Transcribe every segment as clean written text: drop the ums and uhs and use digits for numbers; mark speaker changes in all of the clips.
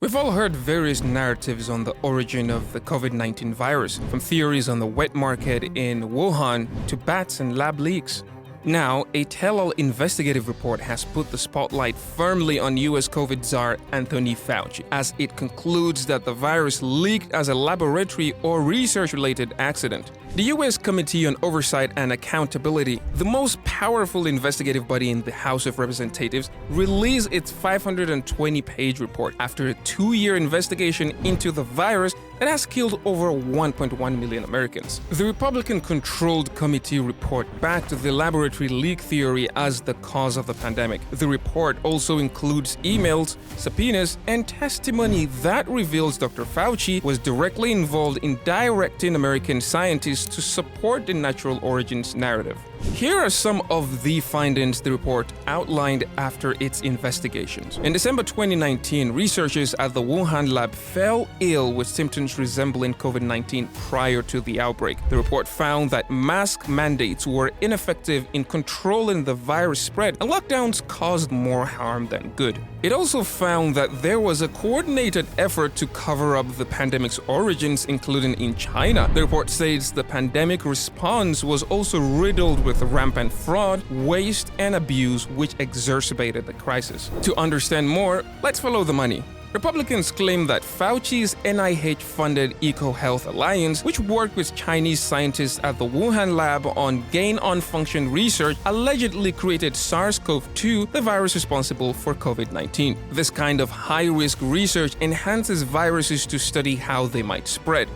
Speaker 1: We've all heard various narratives on the origin of the COVID-19 virus, from theories on the wet market in Wuhan to bats and lab leaks. Now, a tell-all investigative report has put the spotlight firmly on US COVID czar Anthony Fauci, as it concludes that the virus leaked as a laboratory or research-related accident. The US Committee on Oversight and Accountability, the most powerful investigative body in the House of Representatives, released its 520-page report after a 2-year investigation into the virus that has killed over 1.1 million Americans. The Republican-controlled committee report backed the laboratory leak theory as the cause of the pandemic. The report also includes emails, subpoenas, and testimony that reveals Dr. Fauci was directly involved in directing American scientists to support the natural origins narrative. Here are some of the findings the report outlined after its investigations. In December 2019, researchers at the Wuhan lab fell ill with symptoms resembling COVID-19 prior to the outbreak. The report found that mask mandates were ineffective in controlling the virus spread, and lockdowns caused more harm than good. It also found that there was a coordinated effort to cover up the pandemic's origins, including in China. The report says the pandemic response was also riddled with rampant fraud, waste, and abuse, which exacerbated the crisis. To understand more, let's follow the money. Republicans claim that Fauci's NIH-funded EcoHealth Alliance, which worked with Chinese scientists at the Wuhan lab on gain-on-function research, allegedly created SARS-CoV-2, the virus responsible for COVID-19. This kind of high-risk research enhances viruses to study how they might spread.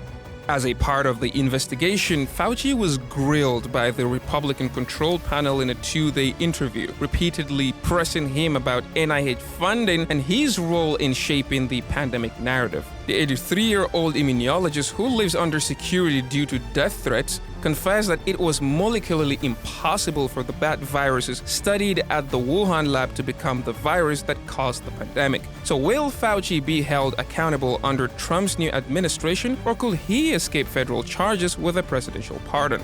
Speaker 1: As a part of the investigation, Fauci was grilled by the Republican-controlled panel in a 2-day interview, repeatedly pressing him about NIH funding and his role in shaping the pandemic narrative. The 83-year-old immunologist, who lives under security due to death threats, confessed that it was molecularly impossible for the bat viruses studied at the Wuhan lab to become the virus that caused the pandemic. So will Fauci be held accountable under Trump's new administration, or could he escape federal charges with a presidential pardon?